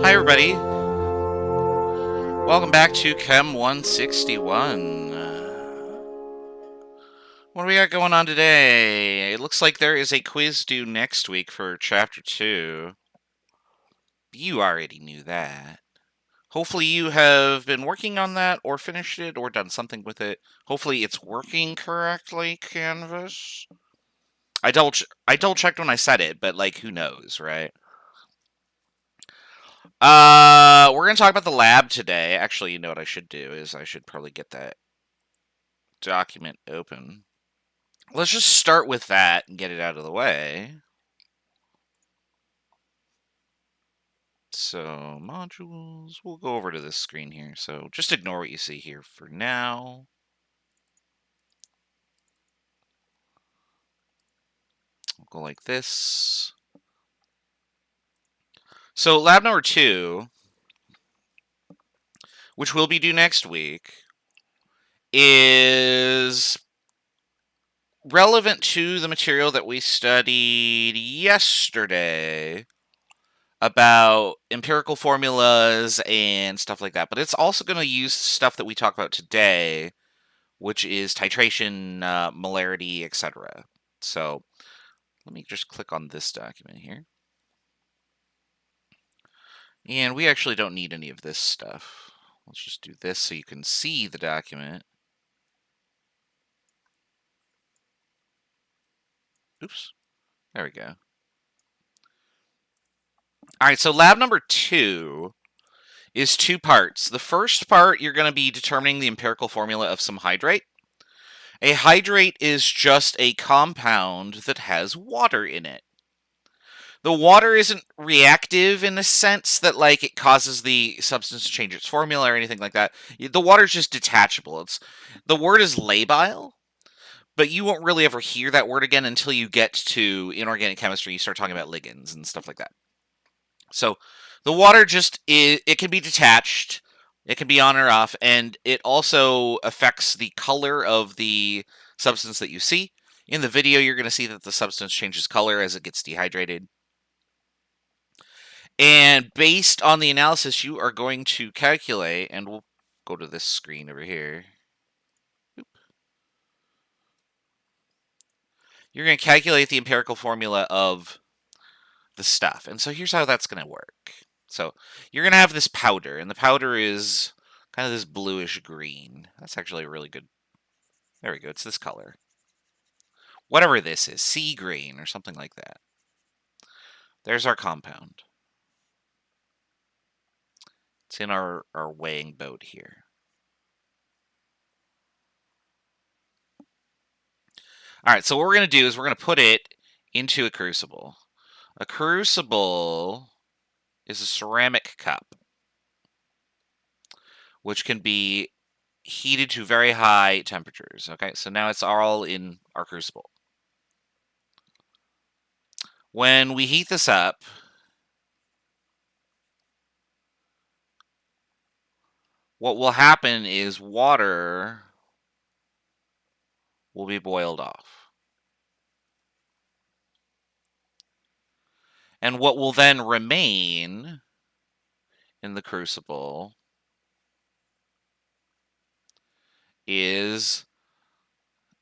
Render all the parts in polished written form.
Hi everybody, welcome back to Chem 161. What do we got going on today? It looks like there is a quiz due next week for Chapter 2. You already knew that. Hopefully you have been working on that, or finished it, or done something with it. Hopefully it's working correctly, Canvas. I double checked when I said it, but like, who knows, right? We're going to talk about the lab today. Actually, you know what I should do is I should probably get that document open. Let's just start with that and get it out of the way. So, modules, we'll go over to this screen here. So, just ignore what you see here for now. We'll go like this. So, lab number 2, which will be due next week, is relevant to the material that we studied yesterday about empirical formulas and stuff like that. But it's also going to use stuff that we talk about today, which is titration, molarity, etc. So let me just click on this document here. And we actually don't need any of this stuff. Let's just do this so you can see the document. Oops. There we go. All right, so lab number 2 is 2 parts. The first part, you're going to be determining the empirical formula of some hydrate. A hydrate is just a compound that has water in it. The water isn't reactive in the sense that, like, it causes the substance to change its formula or anything like that. The water's just detachable. The word is labile, but you won't really ever hear that word again until you get to inorganic chemistry. You start talking about ligands and stuff like that. So the water just it can be detached, it can be on or off, and it also affects the color of the substance that you see. In the video, you're going to see that the substance changes color as it gets dehydrated. And based on the analysis, you are going to calculate, and we'll go to this screen over here. You're going to calculate the empirical formula of the stuff. And so here's how that's going to work. So you're going to have this powder, and the powder is kind of this bluish green. That's actually a really good. There we go. It's this color. Whatever this is, sea green or something like that. There's our compound. It's in our weighing boat here. All right, so what we're going to do is we're going to put it into a crucible. A crucible is a ceramic cup. which can be heated to very high temperatures. Okay, so now it's all in our crucible. When we heat this up, what will happen is water will be boiled off. And what will then remain in the crucible is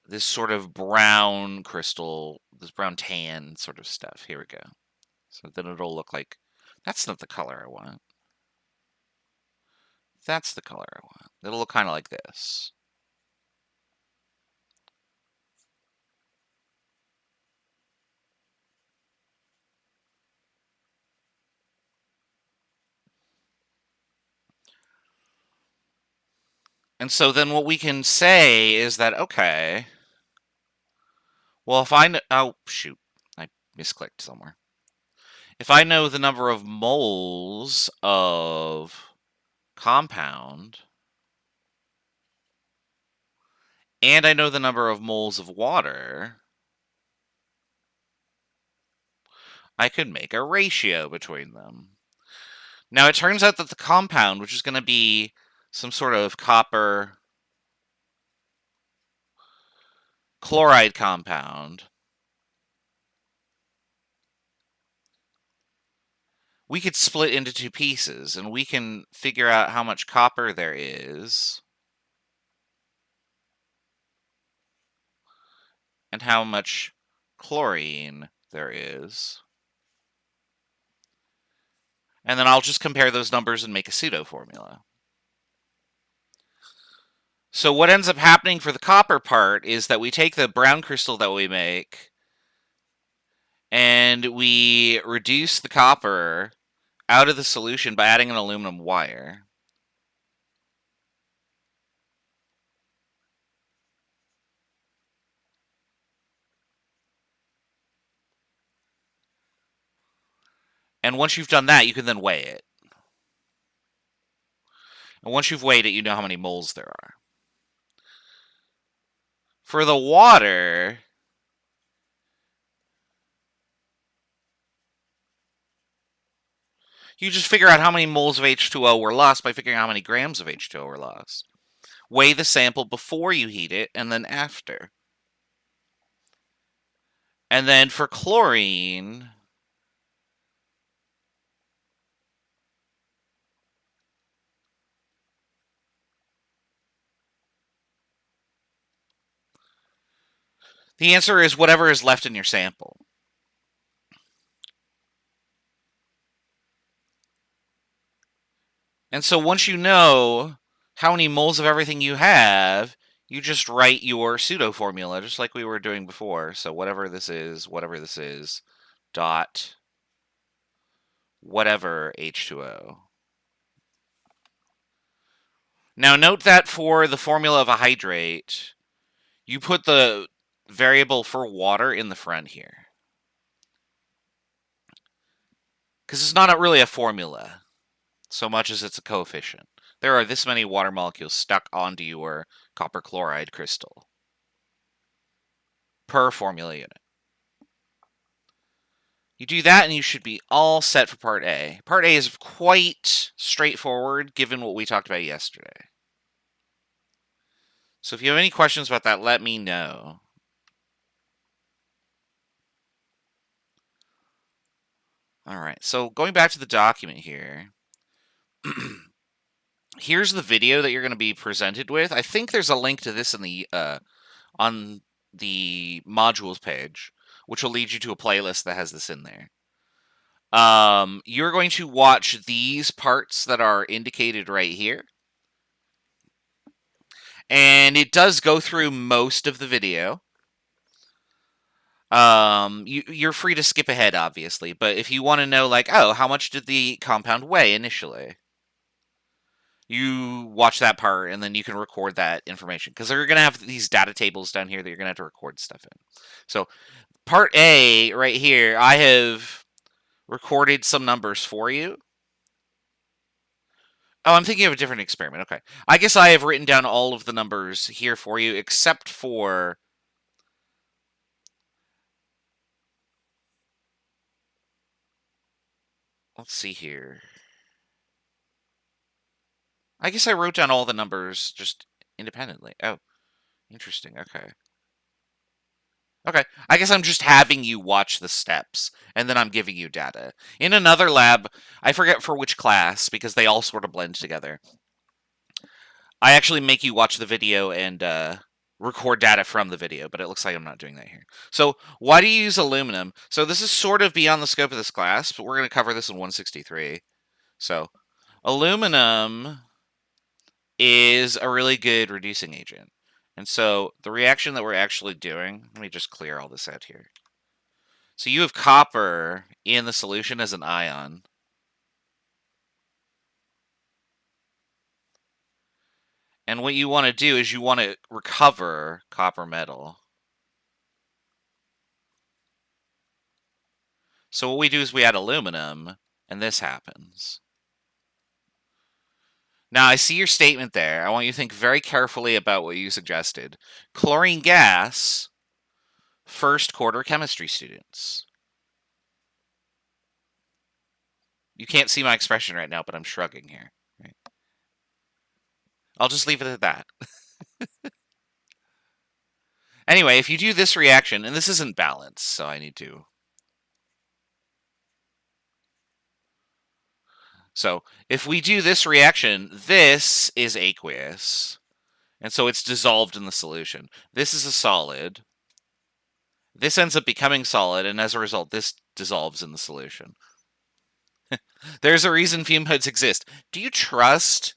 this sort of brown crystal, this brown tan sort of stuff. Here we go. So then it'll look like, that's not the color I want. That's the color I want. It'll look kind of like this. And so then what we can say is that, okay, well, if I know, oh, shoot, I misclicked somewhere. If I know the number of moles of compound, and I know the number of moles of water, I could make a ratio between them. Now, it turns out that the compound, which is going to be some sort of copper chloride compound, we could split into two pieces, and we can figure out how much copper there is and how much chlorine there is. And then I'll just compare those numbers and make a pseudo formula. So what ends up happening for the copper part is that we take the brown crystal that we make and we reduce the copper out of the solution by adding an aluminum wire. And once you've done that, you can then weigh it. And once you've weighed it, you know how many moles there are. For the water, you just figure out how many moles of H2O were lost by figuring out how many grams of H2O were lost. Weigh the sample before you heat it and then after. And then for chlorine, the answer is whatever is left in your sample. And so once you know how many moles of everything you have, you just write your pseudo formula, just like we were doing before. So whatever this is, dot whatever H2O. Now note that for the formula of a hydrate, you put the variable for water in the front here. Because it's not really a formula so much as it's a coefficient. There are this many water molecules stuck onto your copper chloride crystal per formula unit. You do that and you should be all set for part A. Part A is quite straightforward given what we talked about yesterday. So if you have any questions about that, let me know. All right, so going back to the document here, here's the video that you're going to be presented with. I think there's a link to this in the on the modules page, which will lead you to a playlist that has this in there. You're going to watch these parts that are indicated right here. And it does go through most of the video. You're free to skip ahead, obviously, but if you want to know, like, oh, how much did the compound weigh initially? You watch that part, and then you can record that information, because they're going to have these data tables down here that you're going to have to record stuff in. So, part A, right here, I have recorded some numbers for you. Oh, I'm thinking of a different experiment. Okay. I guess I have written down all of the numbers here for you, except for... Let's see here. I guess I wrote down all the numbers just independently. Oh, interesting. Okay. Okay. I guess I'm just having you watch the steps, and then I'm giving you data. In another lab, I forget for which class, because they all sort of blend together. I actually make you watch the video and record data from the video, but it looks like I'm not doing that here. So why do you use aluminum? So this is sort of beyond the scope of this class, but we're going to cover this in 163. So aluminum is a really good reducing agent. And so the reaction that we're actually doing, let me just clear all this out here. So you have copper in the solution as an ion. And what you want to do is you want to recover copper metal. So what we do is we add aluminum, and this happens. Now, I see your statement there. I want you to think very carefully about what you suggested. Chlorine gas, first quarter chemistry students. You can't see my expression right now, but I'm shrugging here. Right? I'll just leave it at that. Anyway, if you do this reaction, and this isn't balanced, so I need to... So, if we do this reaction, this is aqueous. And so it's dissolved in the solution. This is a solid. This ends up becoming solid, and as a result, this dissolves in the solution. There's a reason fume hoods exist. Do you trust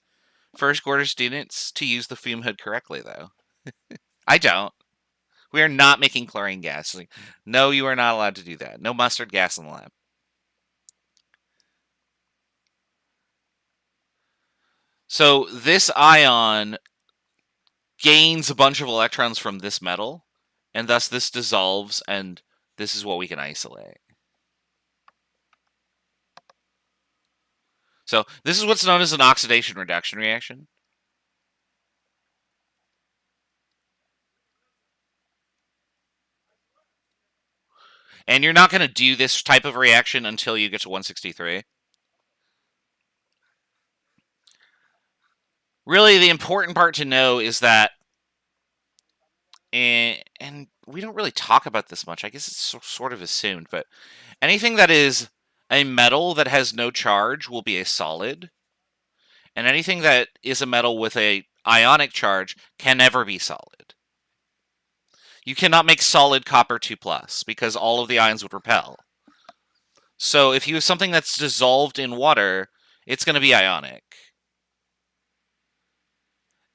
first quarter students to use the fume hood correctly, though? I don't. We are not making chlorine gas. No, you are not allowed to do that. No mustard gas in the lab. So this ion gains a bunch of electrons from this metal, and thus this dissolves, and this is what we can isolate. So this is what's known as an oxidation reduction reaction. And you're not going to do this type of reaction until you get to 163. Really, the important part to know is that, and we don't really talk about this much, I guess it's sort of assumed, but anything that is a metal that has no charge will be a solid, and anything that is a metal with a ionic charge can never be solid. You cannot make solid copper 2+, because all of the ions would repel. So if you have something that's dissolved in water, it's going to be ionic.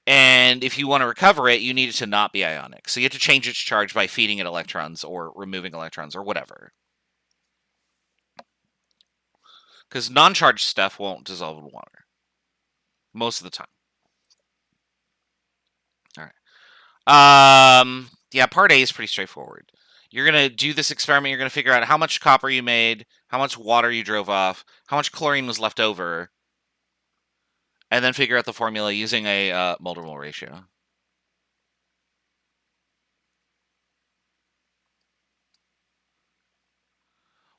And if you want to recover it, you need it to not be ionic. So you have to change its charge by feeding it electrons or removing electrons or whatever. Because non-charged stuff won't dissolve in water. Most of the time. Alright. Yeah, part A is pretty straightforward. You're going to do this experiment. You're going to figure out how much copper you made, how much water you drove off, how much chlorine was left over, and then figure out the formula using a molar-mole ratio.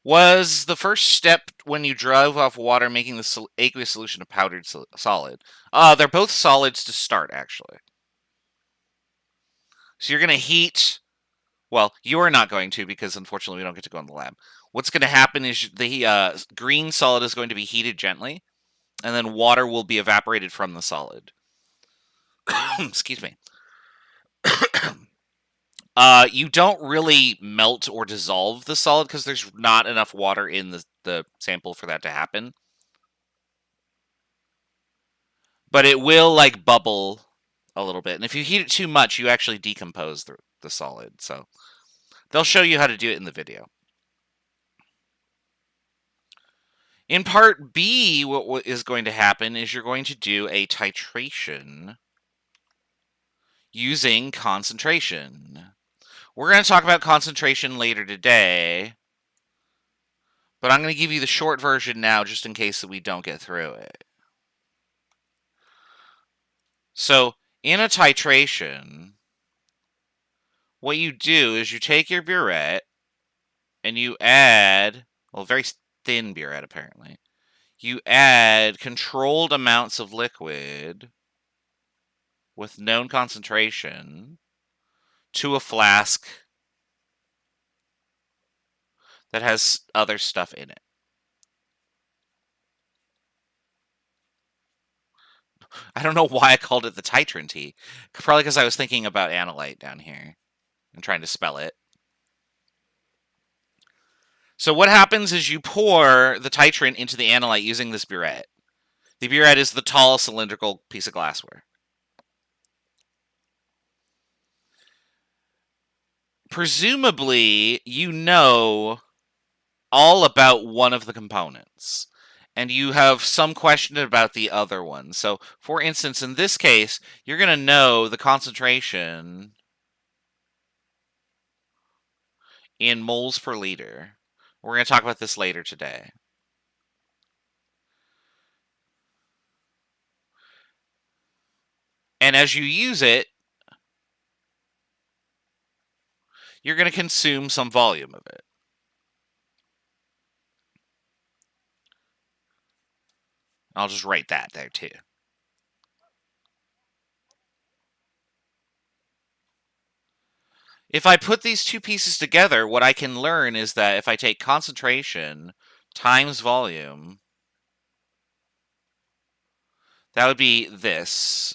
Was the first step when you drove off water making the aqueous solution a powdered solid? They're both solids to start, actually. So you're going to heat... Well, you are not going to, because unfortunately we don't get to go in the lab. What's going to happen is the green solid is going to be heated gently, and then water will be evaporated from the solid. Excuse me. You don't really melt or dissolve the solid because there's not enough water in the sample for that to happen. But it will, like, bubble a little bit. And if you heat it too much, you actually decompose the solid. So they'll show you how to do it in the video. In part B, what is going to happen is you're going to do a titration using concentration. We're going to talk about concentration later today, but I'm going to give you the short version now just in case that we don't get through it. So in a titration, what you do is you take your burette and you add, well, very thin burette apparently. You add controlled amounts of liquid with known concentration to a flask that has other stuff in it. I don't know why I called it the titrant tea. Probably because I was thinking about analyte down here and trying to spell it. So what happens is you pour the titrant into the analyte using this burette. The burette is the tall cylindrical piece of glassware. Presumably, you know all about one of the components, and you have some question about the other one. So, for instance, in this case, you're going to know the concentration in moles per liter. We're going to talk about this later today. And as you use it, you're going to consume some volume of it. I'll just write that there too. If I put these two pieces together, what I can learn is that if I take concentration times volume, that would be this.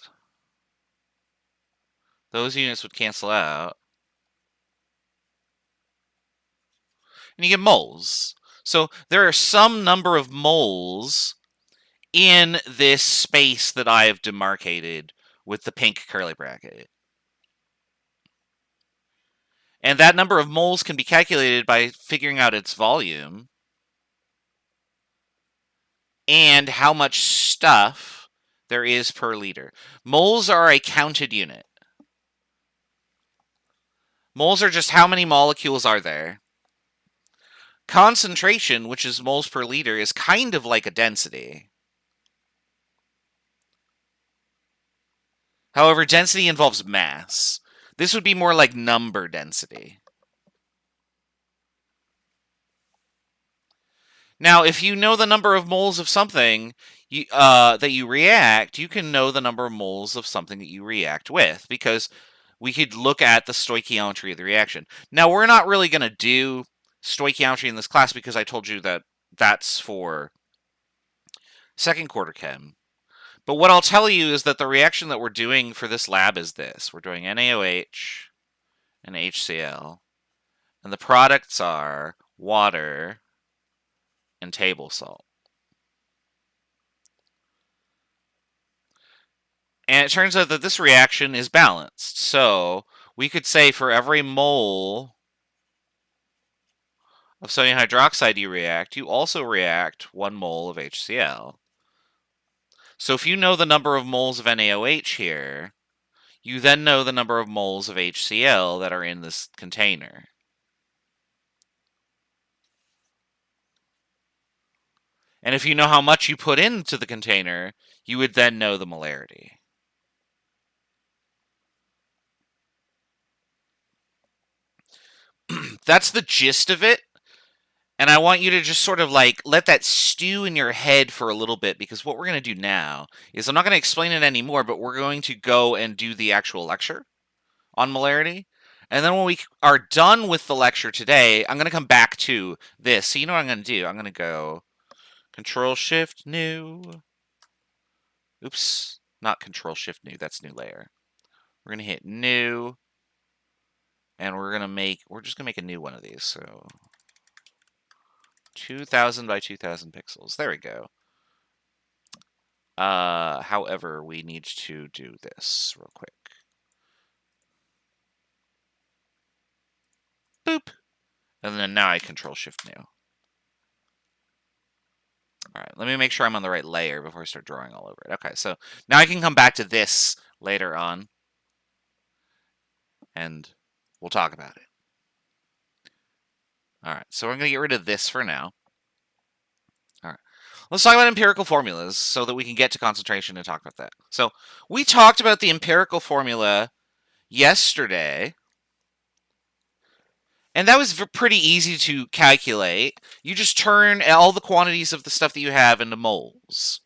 Those units would cancel out. And you get moles. So there are some number of moles in this space that I have demarcated with the pink curly bracket. And that number of moles can be calculated by figuring out its volume and how much stuff there is per liter. Moles are a counted unit. Moles are just how many molecules are there. Concentration, which is moles per liter, is kind of like a density. However, density involves mass. This would be more like number density. Now, if you know the number of moles of something that you react, you can know the number of moles of something that you react with, because we could look at the stoichiometry of the reaction. Now, we're not really going to do stoichiometry in this class because I told you that that's for second quarter chem. But what I'll tell you is that the reaction that we're doing for this lab is this. We're doing NaOH and HCl, and the products are water and table salt. And it turns out that this reaction is balanced. So we could say for every mole of sodium hydroxide you also react 1 mole of HCl. So if you know the number of moles of NaOH here, you then know the number of moles of HCl that are in this container. And if you know how much you put into the container, you would then know the molarity. That's the gist of it. And I want you to just sort of like let that stew in your head for a little bit, because what we're going to do now is I'm not going to explain it anymore, but we're going to go and do the actual lecture on molarity. And then when we are done with the lecture today, I'm going to come back to this. So you know what I'm going to do? I'm going to go Control-Shift-New. Oops, not Control-Shift-New. That's new layer. We're going to hit New. And we're just going to make a new one of these. So 2000 by 2000 pixels. There we go. However, we need to do this real quick. Boop. And then now I Control-Shift-New. All right, let me make sure I'm on the right layer before I start drawing all over it. Okay, so now I can come back to this later on, and we'll talk about it. All right, so we're going to get rid of this for now. All right, Let's talk about empirical formulas so that we can get to concentration and talk about that. So we talked about the empirical formula yesterday, and that was pretty easy to calculate. You just turn all the quantities of the stuff that you have into moles.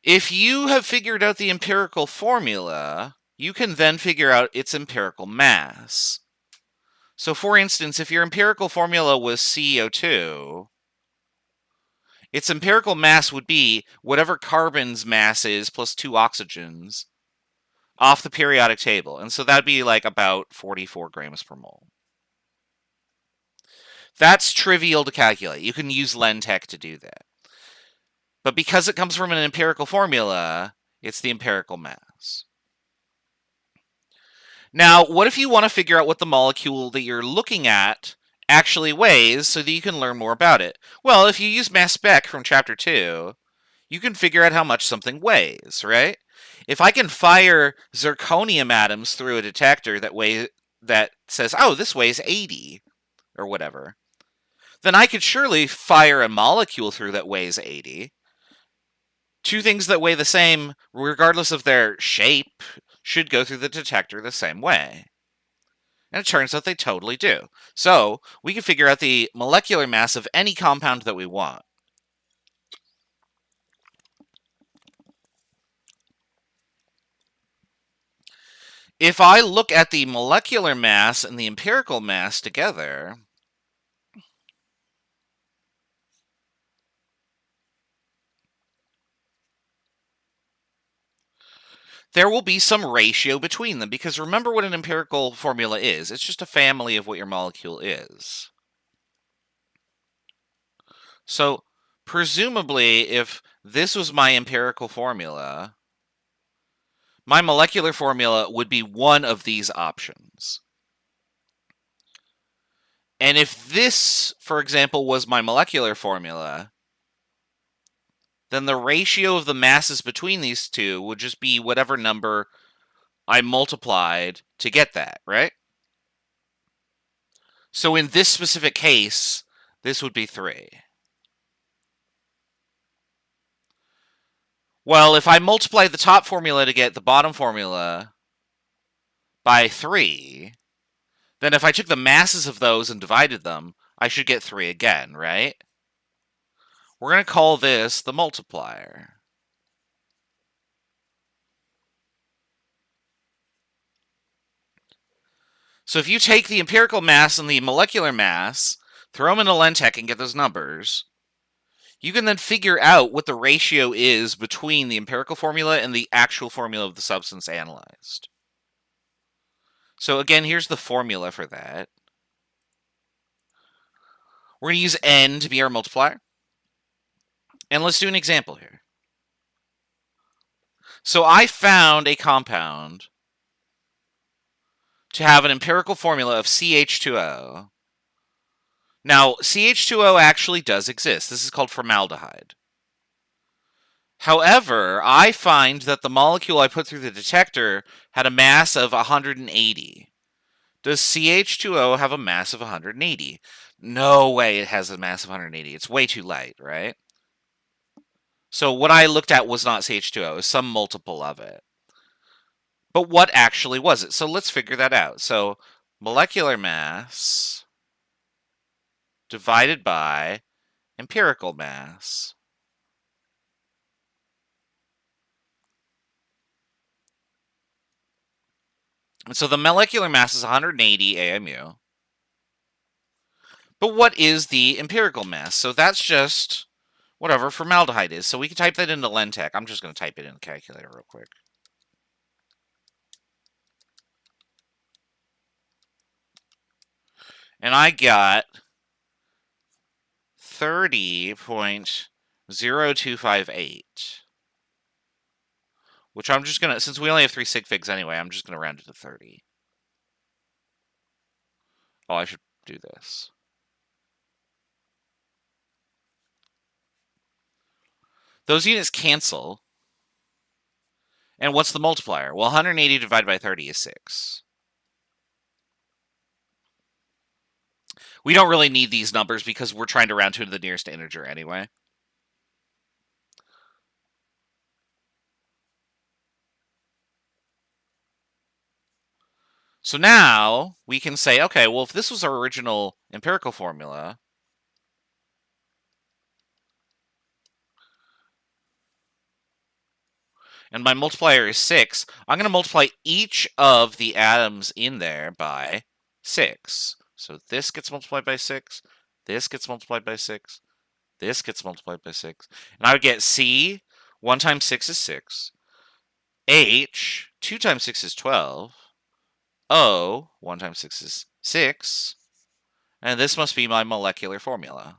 If you have figured out the empirical formula, you can then figure out its empirical mass. So for instance, if your empirical formula was CO2, its empirical mass would be whatever carbon's mass is plus 2 oxygens off the periodic table. And so that'd be like about 44 grams per mole. That's trivial to calculate. You can use LenTech to do that. But because it comes from an empirical formula, it's the empirical mass. Now, what if you want to figure out what the molecule that you're looking at actually weighs so that you can learn more about it? Well, if you use mass spec from chapter 2, you can figure out how much something weighs, right? If I can fire zirconium atoms through a detector that says, oh, this weighs 80, or whatever, then I could surely fire a molecule through that weighs 80. Two things that weigh the same, regardless of their shape, should go through the detector the same way. And it turns out they totally do. So we can figure out the molecular mass of any compound that we want. If I look at the molecular mass and the empirical mass together, there will be some ratio between them, because remember what an empirical formula is. It's just a family of what your molecule is. So presumably, if this was my empirical formula, my molecular formula would be one of these options. And if this, for example, was my molecular formula, then the ratio of the masses between these two would just be whatever number I multiplied to get that, right? So in this specific case, this would be 3. Well, if I multiply the top formula to get the bottom formula by 3, then if I took the masses of those and divided them, I should get 3 again, right? We're going to call this the multiplier. So if you take the empirical mass and the molecular mass, throw them into LenTech and get those numbers, you can then figure out what the ratio is between the empirical formula and the actual formula of the substance analyzed. So again, here's the formula for that. We're going to use N to be our multiplier. And let's do an example here. So I found a compound to have an empirical formula of CH2O. Now, CH2O actually does exist. This is called formaldehyde. However, I find that the molecule I put through the detector had a mass of 180. Does CH2O have a mass of 180? No way it has a mass of 180. It's way too light, right? So what I looked at was not CH2O. It was some multiple of it. But what actually was it? So let's figure that out. So molecular mass divided by empirical mass. And so the molecular mass is 180 AMU. But what is the empirical mass? So that's just whatever formaldehyde is. So we can type that into LenTech. I'm just going to type it in the calculator real quick. And I got 30.0258. Which I'm just going to, since we only have 3 sig figs anyway, I'm just going to round it to 30. Oh, I should do this. Those units cancel. And what's the multiplier? Well, 180 divided by 30 is 6. We don't really need these numbers because we're trying to round to the nearest integer anyway. So now we can say, okay, well, if this was our original empirical formula, and my multiplier is 6, I'm going to multiply each of the atoms in there by 6. So this gets multiplied by 6, this gets multiplied by 6, this gets multiplied by 6. And I would get C, 1 times 6 is 6. H, 2 times 6 is 12. O, 1 times 6 is 6. And this must be my molecular formula.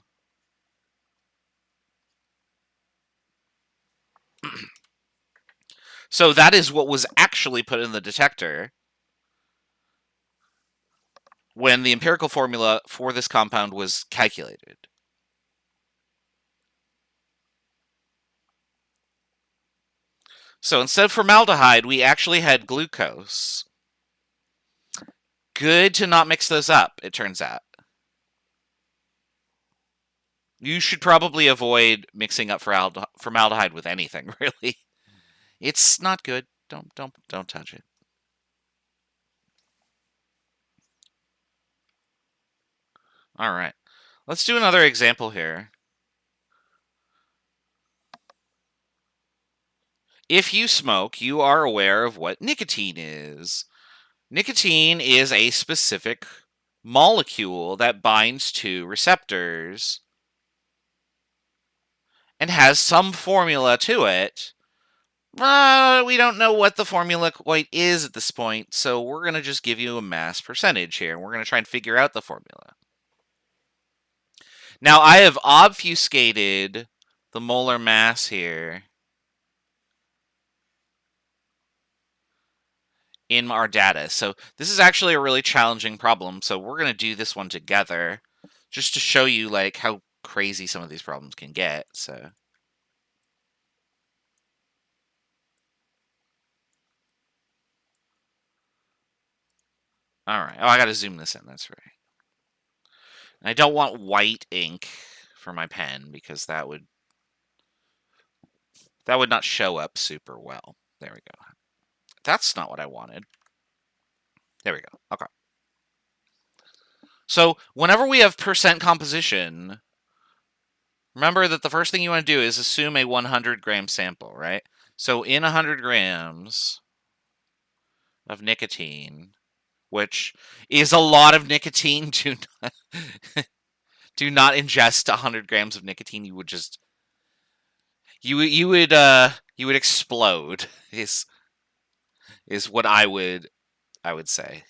So that is what was actually put in the detector when the empirical formula for this compound was calculated. So instead of formaldehyde, we actually had glucose. Good to not mix those up, it turns out. You should probably avoid mixing up formaldehyde with anything, really. It's not good. Don't touch it. All right. Let's do another example here. If you smoke, you are aware of what nicotine is. Nicotine is a specific molecule that binds to receptors and has some formula to it. We don't know what the formula quite is at this point, so we're going to just give you a mass percentage here, and we're going to try and figure out the formula. Now, I have obfuscated the molar mass here in our data. So this is actually a really challenging problem, so we're going to do this one together just to show you like how crazy some of these problems can get. So all right. Oh, I got to zoom this in. That's right. And I don't want white ink for my pen because that would not show up super well. There we go. That's not what I wanted. There we go. Okay. So whenever we have percent composition, remember that the first thing you want to do is assume a 100-gram sample, right? So in 100 grams of nicotine, which is a lot of nicotine, do not ingest 100 grams of nicotine. You would just you would explode. Is what I would say.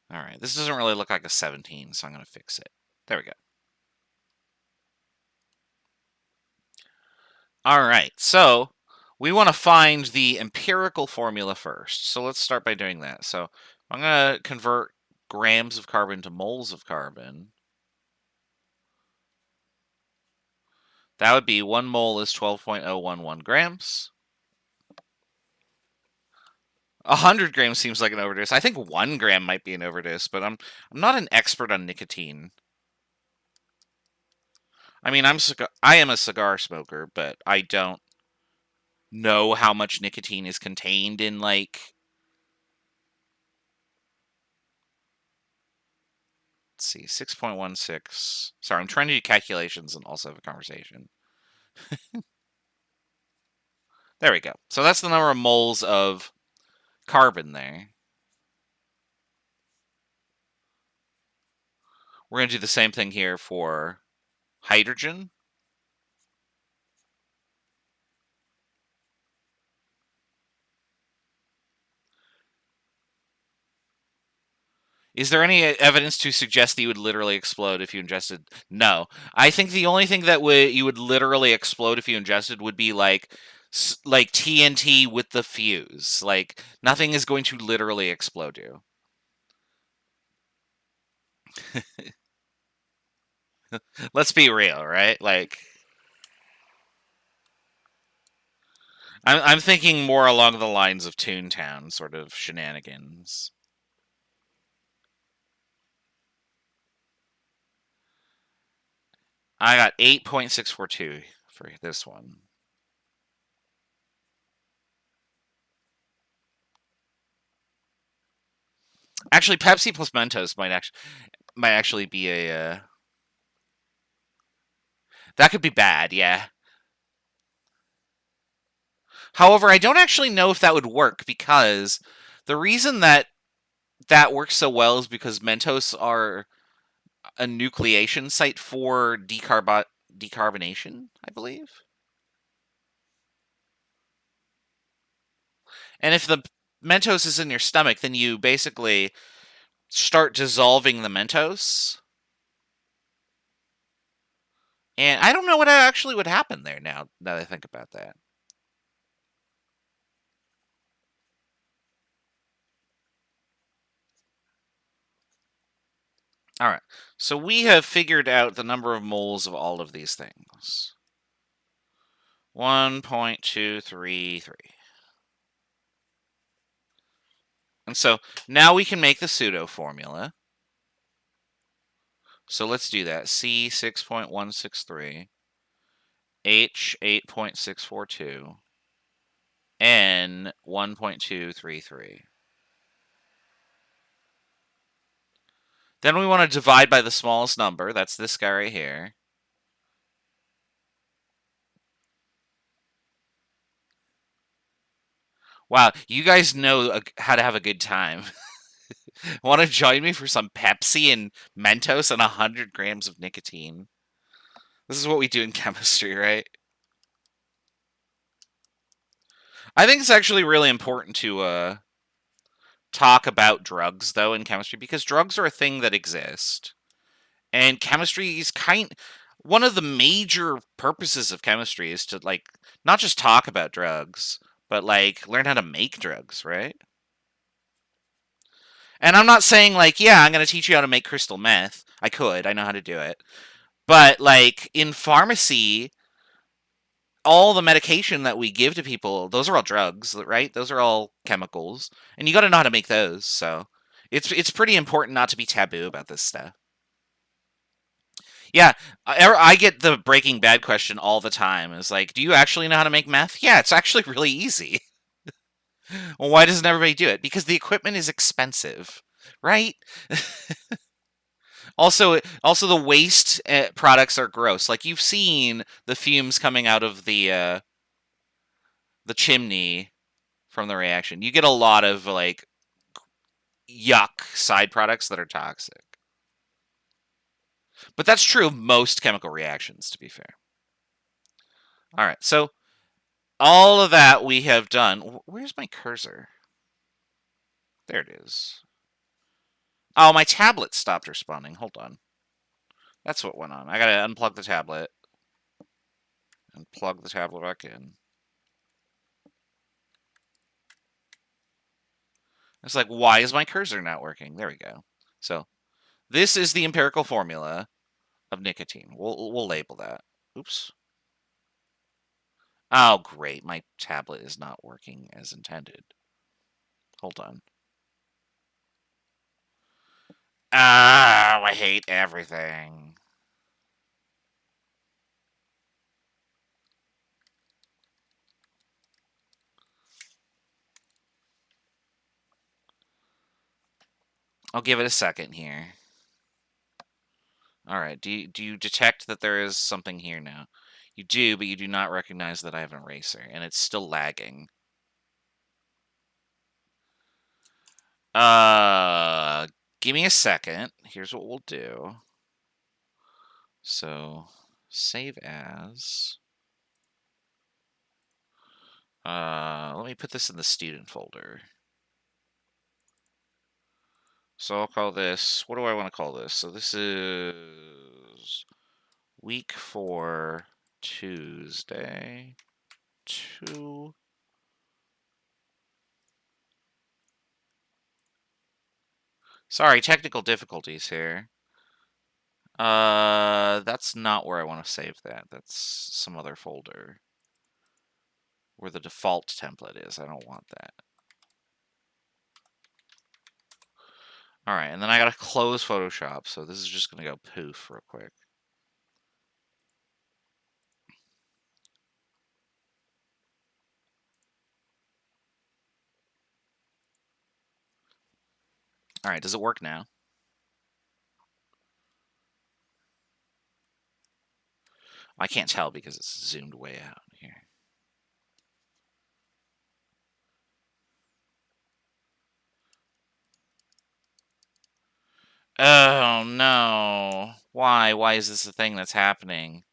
All right, this doesn't really look like a 17, so I'm going to fix it. There we go. All right, so we want to find the empirical formula first. So let's start by doing that. So I'm going to convert grams of carbon to moles of carbon. That would be 1 mole is 12.011 grams. 100 grams seems like an overdose. I think 1 gram might be an overdose, but I'm not an expert on nicotine. I mean, I am a cigar smoker, but I don't know how much nicotine is contained in, like, let's see, 6.16. Sorry, I'm trying to do calculations and also have a conversation. There we go. So that's the number of moles of carbon there. We're going to do the same thing here for hydrogen. Is there any evidence to suggest that you would literally explode if you ingested? No. I think the only thing that you would literally explode if you ingested would be like TNT with the fuse. Like, nothing is going to literally explode you. Let's be real, right? Like, I'm thinking more along the lines of Toontown sort of shenanigans. I got 8.642 for this one. Actually, Pepsi plus Mentos might actually be a that could be bad, yeah. However, I don't actually know if that would work because the reason that that works so well is because Mentos are a nucleation site for decarbonation, I believe. And if the Mentos is in your stomach, then you basically start dissolving the Mentos. And I don't know what actually would happen there now that I think about that. All right. So we have figured out the number of moles of all of these things. 1.233. And so now we can make the pseudo formula. So let's do that. C 6.163, H 8.642, N 1.233. Then we want to divide by the smallest number. That's this guy right here. Wow, you guys know how to have a good time. Want to join me for some Pepsi and Mentos and 100 grams of nicotine? This is what we do in chemistry, right? I think it's actually really important to talk about drugs, though, in chemistry, because drugs are a thing that exist. And chemistry is one of the major purposes of chemistry is to, like, not just talk about drugs, but, like, learn how to make drugs, right? And I'm not saying, like, yeah, I'm going to teach you how to make crystal meth. I know how to do it. But, like, in pharmacy, all the medication that we give to people, those are all drugs, right? Those are all chemicals. And you got to know how to make those. So it's pretty important not to be taboo about this stuff. Yeah, I get the Breaking Bad question all the time. It's like, do you actually know how to make meth? Yeah, it's actually really easy. Well, why doesn't everybody do it? Because the equipment is expensive, right? Also, the waste products are gross. Like you've seen the fumes coming out of the chimney from the reaction. You get a lot of like yuck side products that are toxic. But that's true of most chemical reactions, to be fair. All right, so all of that we have done. Where's my cursor? There it is. Oh, my tablet stopped responding. Hold on. That's what went on. I gotta unplug the tablet and plug the tablet back in. It's like, why is my cursor not working? There we go. So this is the empirical formula of nicotine. We'll label that. Oops. Oh, great. My tablet is not working as intended. Hold on. Oh, I hate everything. I'll give it a second here. All right. Do you detect that there is something here now? You do, but you do not recognize that I have an eraser, and it's still lagging. Give me a second. Here's what we'll do. So, save as. Let me put this in the student folder. So I'll call this, what do I want to call this? So this is week 4, Tuesday, 2. Sorry, technical difficulties here. That's not where I want to save that. That's some other folder where the default template is. I don't want that. All right, and then I got to close Photoshop, so this is just going to go poof real quick. All right, does it work now? I can't tell because it's zoomed way out here. Oh, no. Why? Why is this a thing that's happening?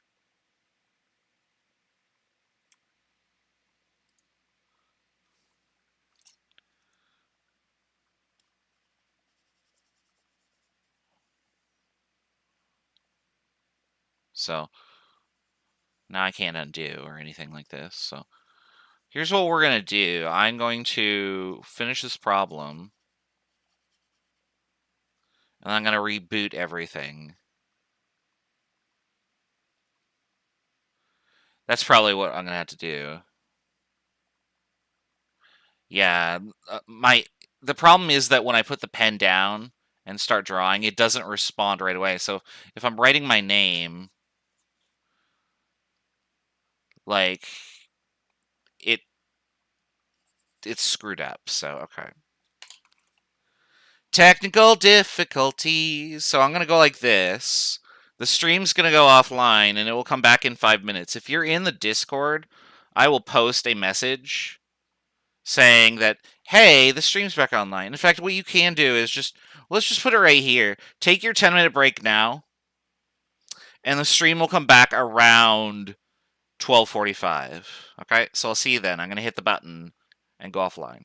So, now I can't undo or anything like this. So, here's what we're going to do. I'm going to finish this problem. And I'm going to reboot everything. That's probably what I'm going to have to do. Yeah, the problem is that when I put the pen down and start drawing, it doesn't respond right away. So if I'm writing my name, like it's screwed up. So okay. Technical difficulties. So I'm going to go like this. The stream's going to go offline and it will come back in 5 minutes. If you're in the Discord, I will post a message saying that, hey, the stream's back online. In fact, what you can do is let's just put it right here. Take your 10-minute break now, and the stream will come back around 12:45. Okay, so I'll see you then. I'm going to hit the button and go offline.